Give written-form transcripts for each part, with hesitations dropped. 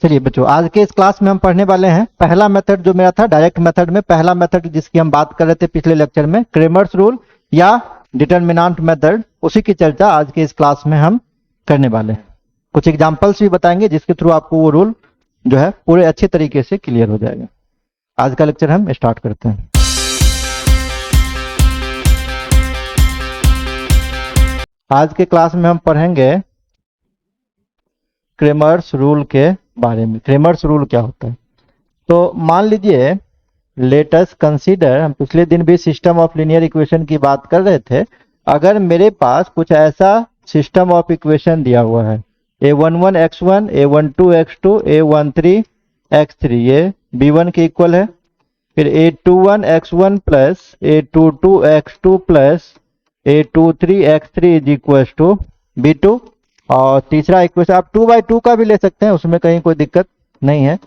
चलिए बच्चों, आज के इस क्लास में हम पढ़ने वाले हैं पहला मेथड जो मेरा था डायरेक्ट मेथड में, पहला मेथड जिसकी हम बात कर रहे थे पिछले लेक्चर में, क्रेमर्स रूल या डिटर्मिनेंट मेथड, उसी की चर्चा आज के इस क्लास में हम करने वाले हैं। कुछ एग्जांपल्स भी बताएंगे जिसके थ्रू आपको वो रूल जो है पूरे अच्छे तरीके से क्लियर हो जाएगा। आज का लेक्चर हम स्टार्ट करते हैं। आज के क्लास में हम पढ़ेंगे क्रेमर्स रूल के बारे में। क्रेमर्स रूल क्या होता है? तो मान लीजिए, लेट अस कंसीडर, हम पिछले दिन भी सिस्टम ऑफ लीनियर इक्वेशन की बात कर रहे थे। अगर मेरे पास कुछ ऐसा सिस्टम ऑफ इक्वेशन दिया हुआ है, a11 x1, a12 x2, a13 x3, ये b1 के इक्वल है। फिर a21 x1 plus a22 x2 plus a23 x3 is equal to b2। और तीसरा इक्वेशन आप 2/2 का भी ले सकते हैं, उसमें कहीं कोई दिक्कत नहीं है।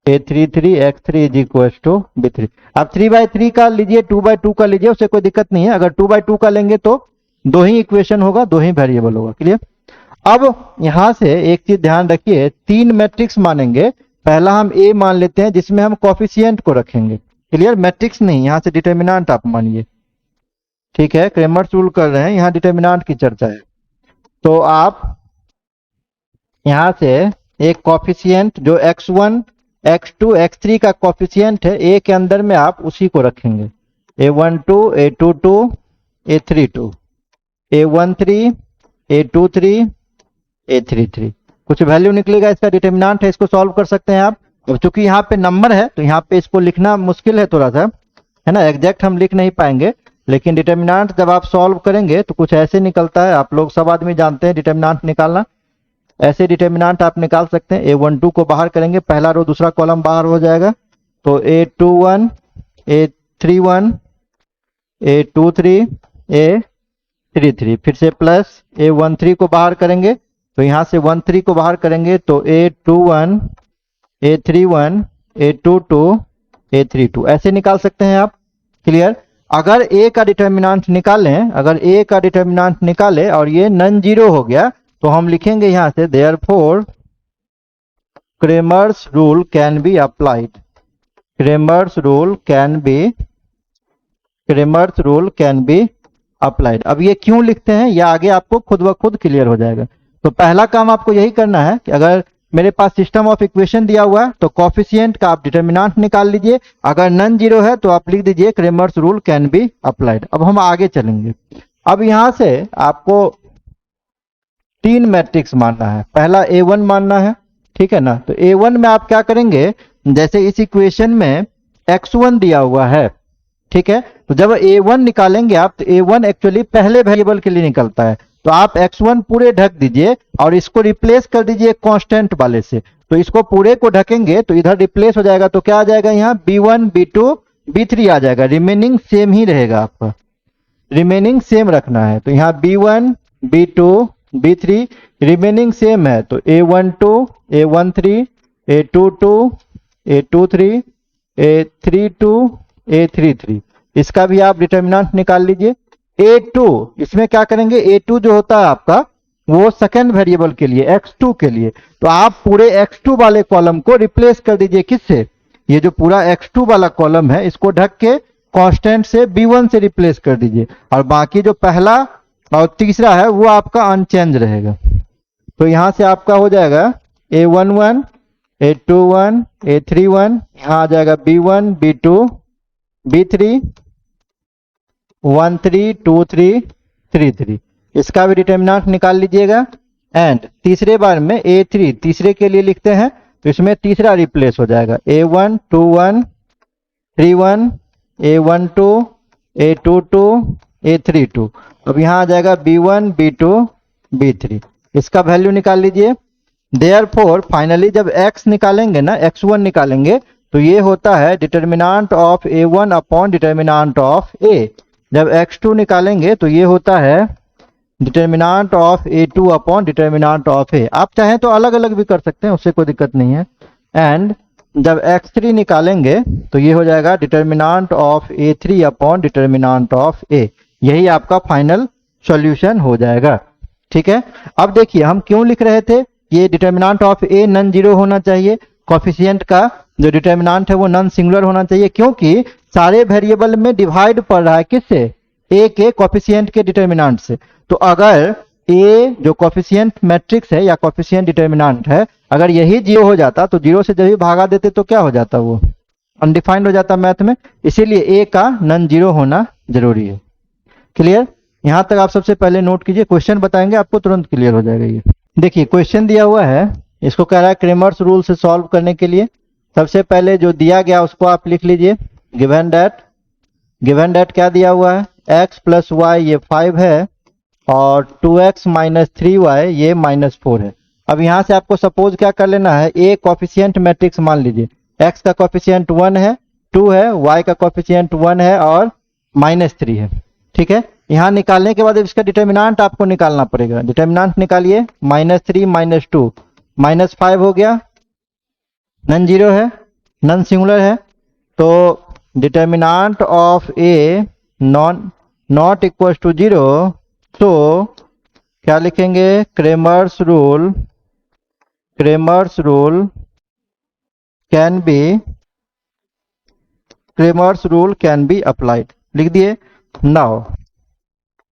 a33 x3 is equal to b3। आप 3/3 का लीजिए, 2/2 का लीजिए, उससे कोई दिक्कत नहीं है। अगर 2/2 का लेंगे तो दो ही इक्वेशन होगा, दो ही वेरिएबल होगा। क्लियर? अब यहां से एक चीज ध्यान रखिए, तीन मैट्रिक्स मानेंगे। पहला हम a मान लेते हैं जिसमें हम कोफिशिएंट को रखेंगे। क्लियर? मैट्रिक्स नहीं, यहां से डिटर्मिनेंट आप मानिए। ठीक है, क्रेमर्स रूल कर रहे हैं, यहां डिटर्मिनेंट की चर्चा है। तो आप यहां से एक कोफिशिएंट जो x1 x2 x3 का कोफिशिएंट है, a के अंदर में आप उसी को रखेंगे। a12 a22 a32 a13 a23 a33 कुछ वैल्यू निकलेगा, इसका डिटर्मिनेंट है, इसको सॉल्व कर सकते हैं आप। अब चूंकि यहाँ पे नंबर है तो यहाँ पे इसको लिखना मुश्किल है थोड़ा सा, है ना, एग्जैक्ट हम लिख नहीं पाएंगे। लेकिन डिटर्मिनेंट जब आप सॉल्व करेंगे तो कुछ ऐसे निकलता है, आप लोग सब आदमी जानते हैं डिटर्मिनेंट निकालना। ऐसे डिटर्मिनेंट आप निकाल सकते हैं। a12 को बाहर करेंगे, पहला रो दूसरा कॉलम बाहर हो जाएगा, तो a21 a31 a23 a33, फिर से प्लस a13 को बाहर करेंगे, तो यहां से 13 को बाहर करेंगे तो a21 a31 a22 a32 ऐसे निकाल सकते हैं आप। क्लियर? अगर a का डिटर्मिनेंट निकालें, अगर a का डिटर्मिनेंट निकाले और ये नॉन जीरो हो गया तो हम लिखेंगे यहां से therefore Cramer's rule can be applied. Cramer's rule can be applied. अब ये क्यों लिखते हैं, या आगे आपको खुद ब खुद क्लियर हो जाएगा। तो पहला काम आपको यही करना है कि अगर मेरे पास सिस्टम ऑफ इक्वेशन दिया हुआ है तो कोफिशिएंट का आप डिटर्मिनेंट निकाल लीजिए। अगर नॉन जीरो है तो आप लिख दीजिए Cramer's rule can be applied. अब हम आगे चलेंगे। अब यहां से आपको तीन मैट्रिक्स मानना है। पहला a1 मानना है, ठीक है ना। तो a1 में आप क्या करेंगे, जैसे इस इक्वेशन में x1 दिया हुआ है, ठीक है, तो जब a1 निकालेंगे आप तो a1 एक्चुअली पहले वेरिएबल के लिए निकलता है। तो आप x1 पूरे ढक दीजिए और इसको रिप्लेस कर दीजिए कांस्टेंट वाले से। तो इसको पूरे को ढकेंगे तो इधर रिप्लेस हो जाएगा, तो क्या आ जाएगा, यहाँ b1 b2 b3 आ जाएगा। रिमेनिंग सेम ही रहेगा, आपका रिमेनिंग सेम रखना है। तो यहाँ b1 b2 b3 remaining same है, तो a12 a13 a22 a23 a32 a33 इसका भी आप डिटर्मिनेंट निकाल लीजिए। a2 इसमें क्या करेंगे, a2 जो होता है आपका वो सेकंड वेरिएबल के लिए x2 के लिए, तो आप पूरे x2 वाले कॉलम को रिप्लेस कर दीजिए। किससे? ये जो पूरा x2 वाला कॉलम है इसको ढक के कांस्टेंट से b1 से रिप्लेस कर दीजिए, और बाकी जो पहला और तीसरा है वो आपका अनचेंज रहेगा। तो यहां से आपका हो जाएगा a11 a21 a31, यहां आ जाएगा b1 b2 b3 13 23 33 इसका भी डिटर्मिनेंट निकाल लीजिएगा। एंड तीसरे बार में a3 तीसरे के लिए लिखते हैं, तो इसमें तीसरा रिप्लेस हो जाएगा a1 21 31 a12 a22 a32। अब यहाँ आ जाएगा b1 b2 b3, इसका वैल्यू निकाल लीजिए। देयरफॉर फाइनली जब x निकालेंगे ना, x1 निकालेंगे, तो ये होता है determinant of a1 upon determinant of a। जब x2 निकालेंगे तो ये होता है determinant of a2 upon determinant of a। आप चाहें तो अलग अलग भी कर सकते हैं, उससे कोई दिक्कत नहीं है। एंड जब x3 निकालेंगे तो ये हो जाएगा determinant of a3 upon determinant of a। यही आपका फाइनल सॉल्यूशन हो जाएगा। ठीक है, अब देखिए हम क्यों लिख रहे थे, ये determinant of a non zero होना चाहिए, कोफिशिएंट का जो डिटर्मिनेंट है वो नॉन सिंगुलर होना चाहिए, क्योंकि सारे वेरिएबल में डिवाइड पड़ रहा है किससे, ए के कोफिशिएंट के डिटर्मिनेंट से। तो अगर ए जो कोफिशिएंट मैट्रिक्स है या कोफिशिएंट डिटर्मिनेंट है, अगर यही जीरो हो जाता तो जीरो से जब भी भागा देते तो क्या हो जाता, वो अनडिफाइंड हो जाता मैथ में, इसीलिए ए का नॉन जीरो होना जरूरी है। क्लियर? यहां तक आप सबसे पहले नोट कीजिए, क्वेश्चन बताएंगे आपको तुरंत क्लियर हो जाएगा। ये देखिए क्वेश्चन दिया हुआ है, इसको कह रहा है क्रेमर्स रूल से सॉल्व करने के लिए सबसे पहले जो दिया गया उसको आप लिख लीजिए। गिवन दैट क्या दिया हुआ है, x प्लस वाई ये 5 है और 2x माइनस 3y ये -4 है। अब यहां से आपको सपोज क्या कर लेना है, ए कोफिशिएंट मैट्रिक्स मान लीजिए, x का कोफिशिएंट 1 है, 2 है, y का कोफिशिएंट 1 है और -3 है। ठीक है, यहां निकालने के बाद इसका डिटर्मिनेंट आपको निकालना पड़ेगा। डिटर्मिनेंट निकालिए, -3 -2 -5 हो गया, नॉन जीरो है, नॉन सिंगुलर है, तो determinant of A not equal to zero, तो क्या लिखेंगे, Cramer's rule can be applied, लिख दिए। नाउ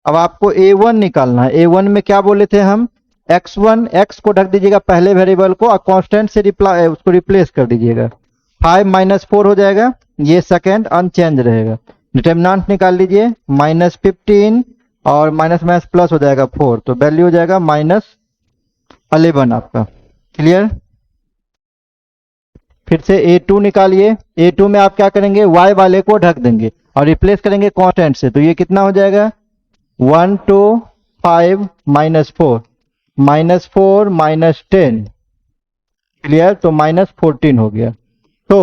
अब आपको a1 निकालना है। a1 में क्या बोले थे हम, x1, x को ढक दीजिएगा पहले वेरिएबल को और कांस्टेंट से उसको रिप्लेस कर दीजिएगा, 5 -4 हो जाएगा, ये सेकंड अनचेंज रहेगा। डिटर्मिनेंट निकाल लीजिए, -15 और माइनस माइनस प्लस हो जाएगा 4, तो वैल्यू हो जाएगा -11 आपका। क्लियर? फिर से a2 निकालिए, a2 में आप क्या करेंगे, y वाले को ढक देंगे और रिप्लेस करेंगे कांस्टेंट से, तो ये कितना हो जाएगा, 1 2 5 -4 -4 -10, क्लियर? तो -14 हो गया। तो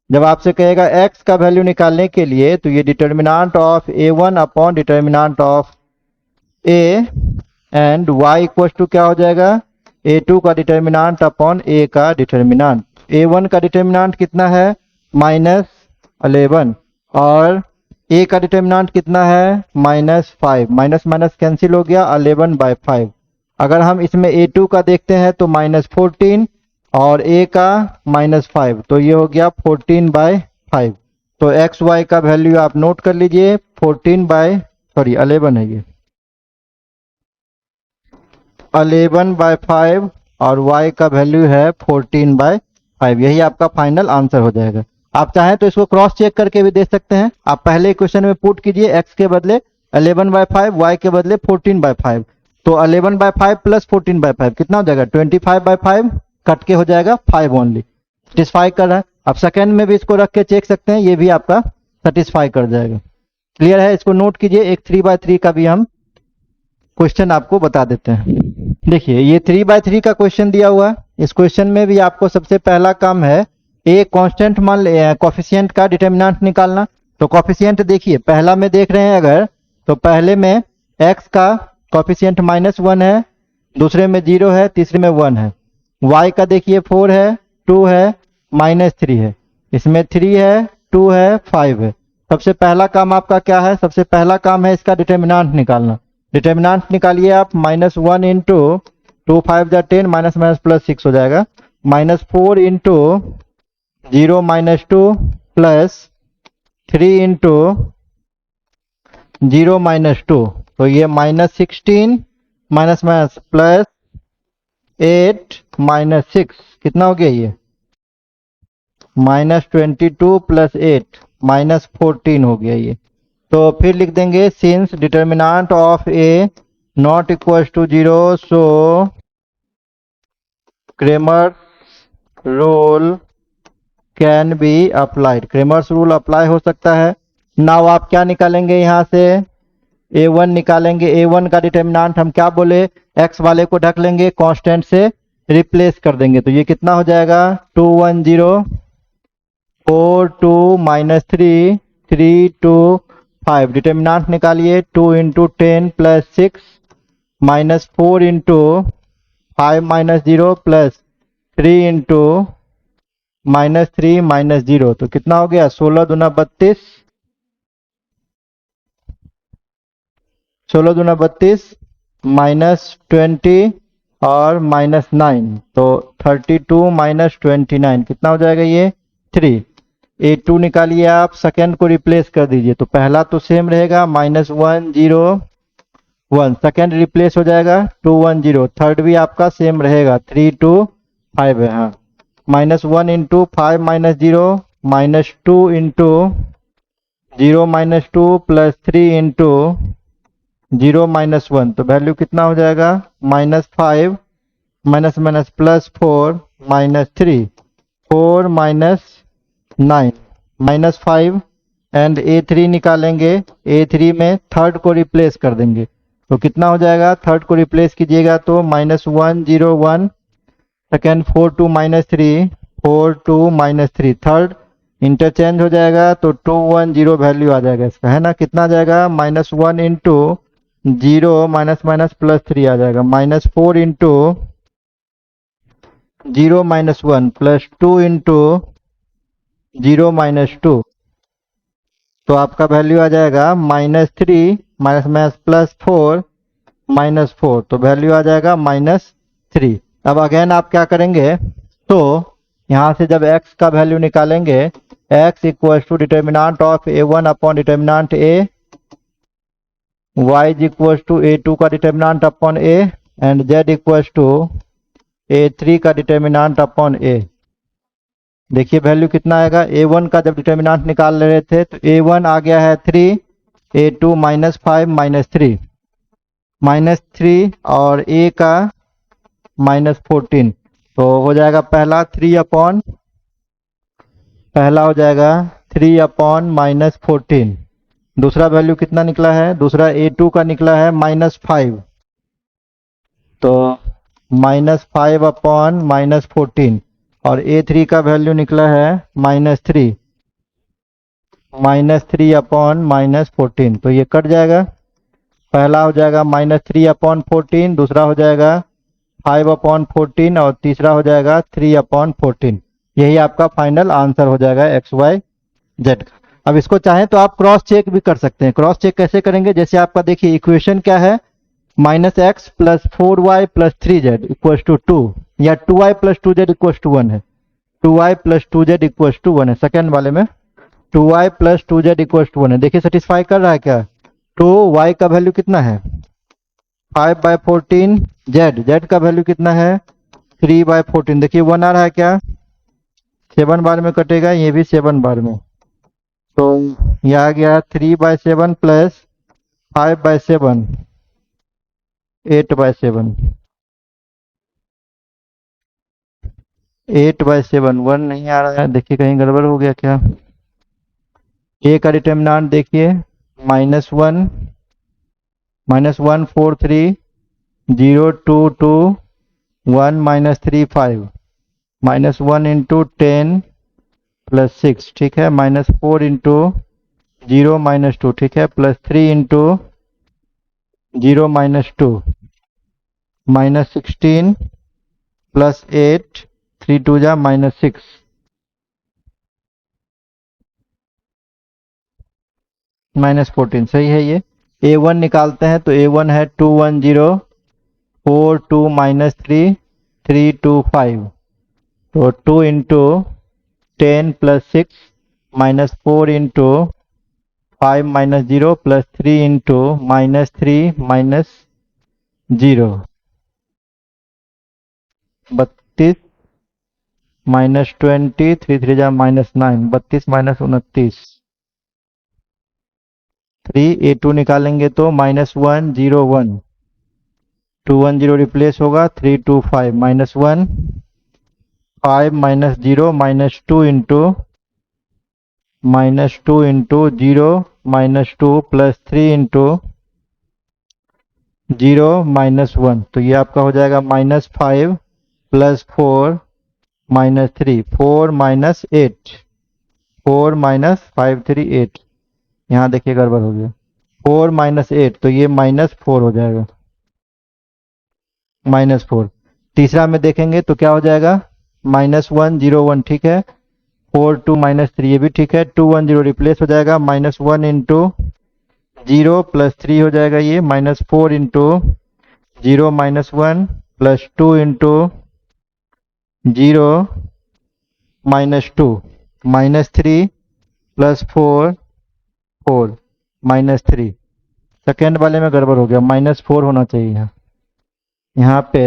जब आपसे कहेगा x का वैल्यू निकालने के लिए, तो ये determinant of a1 upon determinant of a and y equal to क्या हो जाएगा, a2 का डिटर्मिनेंट अपॉन a का डिटर्मिनेंट। a1 का डिटर्मिनेंट कितना है, -11 और a का डिटर्मिनेंट कितना है, -5, माइनस माइनस कैंसिल हो गया, 11/5। अगर हम इसमें a2 का देखते हैं तो -14 और a का -5, तो ये हो गया 14/5। तो एक्स वाई का वैल्यू आप नोट कर लीजिए, 11 है, ये 11/5 और y का वैल्यू है 14/5। यही आपका फाइनल आंसर हो जाएगा। आप चाहें तो इसको क्रॉस चेक करके भी दे सकते हैं। आप पहले क्वेश्चन में पुट कीजिए, x के बदले 11/5, y के बदले 14/5, तो 11/5 प्लस 14/5 कितना हो जाएगा, 25/5, कट के हो जाएगा 5 ओनली, सेटिस्फाई कर रहा है। आप सेकंड में भी इसको रख के चेक सकते हैं, ये भी आपका सेटिस्फाई कर जाएगा। क्लियर है? इसको नोट कीजिए, एक 3/3 का भी हम क्वेश्चन आपको बता देते हैं। देखिए ये 3/3 का क्वेश्चन दिया हुआ है। इस क्वेश्चन में भी आपको सबसे पहला काम है ए कांस्टेंट मान ले कोफिशिएंट का डिटर्मिनेंट निकालना। तो कोफिशिएंट देखिए, पहला में देख रहे हैं अगर, तो पहले में x का कोफिशिएंट -1 है, दूसरे में 0 है, तीसरे में 1 है। y का देखिए 4 है, 2 है, -3 है, इसमें 3 है, 2 है, 5 है। सबसे पहला काम आपका क्या है, सबसे पहला काम है इसका डिटर्मिनेंट निकालना। डिटर्मिनेंट निकालिए आप, -1 इंटू 2 5 जा 10, माइनस माइनस प्लस 6 हो जाएगा, -4 इंटू 0 -2 प्लस 3 इंटू 0 -2, तो ये -16 माइनस माइनस प्लस 8 -6 कितना हो गया, ये -22 प्लस 8 -14 हो गया ये। तो फिर लिख देंगे, since determinant of A not equal to 0, so Cramer's rule can be applied. Cramer's rule apply हो सकता है। नाउ आप क्या निकालेंगे, यहाँ से a1 निकालेंगे। a1 का डिटर्मिनेंट हम क्या बोले, x वाले को ढक लेंगे, कांस्टेंट से रिप्लेस कर देंगे, तो ये कितना हो जाएगा, 2 1 0 4 2 -3 3 2 5। डिटर्मिनेंट निकालिए, 2 into 10 plus 6 -4 into 5 -0 plus 3 into -3 -0, तो कितना हो गया, 16 दूना 32, 16 दूना 32 -20 और -9, तो 32 - 29 कितना हो जाएगा ये 3। A2 निकालिए आप, सेकेंड को रिप्लेस कर दीजिए, तो पहला तो सेम रहेगा -101, सेकेंड रिप्लेस हो जाएगा 210, थर्ड भी आपका सेम रहेगा 325 है। हाँ, -1 इंटू 5 - 0 -2 इंटू 0 - 2 प्लस 3 इंटू 0 - 1, तो वैल्यू कितना हो जाएगा -5 माइनस माइनस +4 -3 4 -9 -5 एंड A3 निकालेंगे। A3 में थर्ड को रिप्लेस कर देंगे, तो कितना हो जाएगा, थर्ड को रिप्लेस कीजिएगा तो -101, सेकेंड 42 -3 42 -3, थर्ड इंटरचेंज हो जाएगा तो 210 वैल्यू आ जाएगा इसका, है ना। कितना आ जाएगा -1 इंटू 0 माइनस माइनस +3 आ जाएगा, -4 इंटू 0 - 1 प्लस 2 इंटू 0 - 2, तो आपका वैल्यू आ जाएगा -3 माइनस माइनस +4 -4, तो वैल्यू आ जाएगा -3। अब अगेन आप क्या करेंगे, तो यहाँ से जब x का वैल्यू निकालेंगे, x equal to determinant of A1 upon determinant A, y equal to A2 का determinant upon A and z equal to A3 का डिटर्मिनाट अपॉन A। देखिए वैल्यू कितना आएगा, A1 का जब डिटर्मिनाट निकाल रहे थे तो A1 आ गया है 3, A2 -5 -3 -3 और A का -14, तो हो जाएगा पहला 3 अपॉन -14। दूसरा वैल्यू कितना निकला है, दूसरा A2 का निकला है -5, तो -5 अपॉन -14, और A3 का वैल्यू निकला है -3 अपॉन -14, तो ये कट जाएगा। पहला हो जाएगा -3 अपॉन 14, दूसरा हो जाएगा 5 अपॉन 14 और तीसरा हो जाएगा 3 अपॉन 14। यही आपका फाइनल आंसर हो जाएगा XYZ का। अब इसको चाहें तो आप क्रॉस चेक भी कर सकते हैं। क्रॉस चेक कैसे करेंगे, जैसे आपका देखिए इक्वेशन क्या है, -x + 4y + 3z = 2, या 2y + 2z = 1 है, 2y + 2z = 1 है। सेकेंड वाले में 2y + 2z = 1 है। देखिए सेटिस्फाई कर रहा है क्या, तो y का वैल्यू कितना है 5/14, z का वैल्यू कितना है 3/14। देखिए 1 आ रहा है क्या, 7 बार में कटेगा, ये भी 7 बार में, तो यह आ गया 3/7 प्लस 5/7 8/7 8/7 1 नहीं आ रहा है। देखिए कहीं गड़बड़ हो गया क्या, A का डिटर्मिनेंट देखिए -1 -143 0 2 2 1 -35 -1 इंटू 10 + 6, ठीक है, -4 इंटू 0 - 2, ठीक है, +3 इंटू 0 - 2 -16 + 8 3 2 जा -6 -14, सही है। ये A1 निकालते हैं तो A1 है 210 4 2 -3 3 2 5, तो 2 इंटू 10 + 6 -4 इंटू 5 -0 + 3 इंटू -3 -0 32 -20 3 3 जा -9 32 -29 3 A2 निकालेंगे तो -101 210 रिप्लेस होगा 325 -1 5 -0 -2 इंटू -2 इंटू 0 -2 + 3 इंटू 0 -1, तो ये आपका हो जाएगा -5 + 4 -3 4 -8 4 -5 3 8, यहाँ देखिए गड़बड़ हो गया 4 -8, तो ये -4 हो जाएगा -4। तीसरा में देखेंगे तो क्या हो जाएगा -101, ठीक है, 4 2 -3 ये भी ठीक है, 210 रिप्लेस हो जाएगा -1 इंटू 0 + 3 हो जाएगा ये -4 into 0 -1 plus 2 into 0 minus 2 minus 3 plus 4 4 minus 3। Second वाले में गड़बड़ हो गया, -4 होना चाहिए यहाँ पे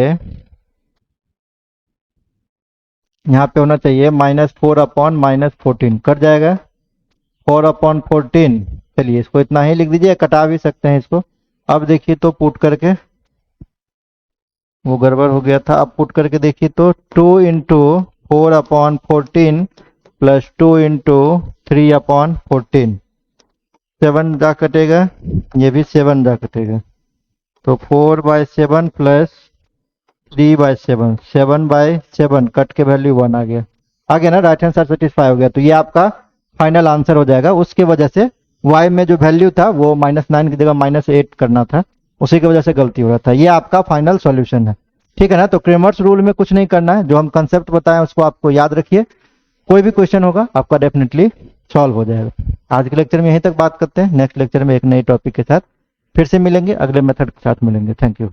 होना चाहिए -4 अपॉन -14 कट जाएगा। 4 अपॉन 14, चलिए इसको इतना ही लिख दीजिए, कटा भी सकते हैं इसको। अब देखिए तो पुट करके, वो गड़बड़ हो गया था, अब पुट करके देखिए तो 2 into 4 upon 14 plus 2 into 3 upon 14, 7 जा कटेगा, ये भी 7 जा कटेगा, तो 4/7 प्लस 3/7, 7/7 कट के वैल्यू 1 आ गया ना, राइट हैंड साइड सेटिस्फाई हो गया। तो ये आपका फाइनल आंसर हो जाएगा। उसके वजह से y में जो वैल्यू था वो -9 की जगह -8 करना था, उसी की वजह से गलती हो रहा था। ये आपका फाइनल सॉल्यूशन है, ठीक है ना। तो क्रेमर्स रूल में कुछ नहीं करना है, जो हम कंसेप्ट बताएं उसको आपको याद रखिए। कोई भी क्वेश्चन होगा आपका डेफिनेटली सॉल्व हो जाएगा। आज के लेक्चर में यहीं तक बात करते हैं, नेक्स्ट लेक्चर में एक नए टॉपिक के साथ फिर से मिलेंगे, अगले मेथड के साथ मिलेंगे। Thank you.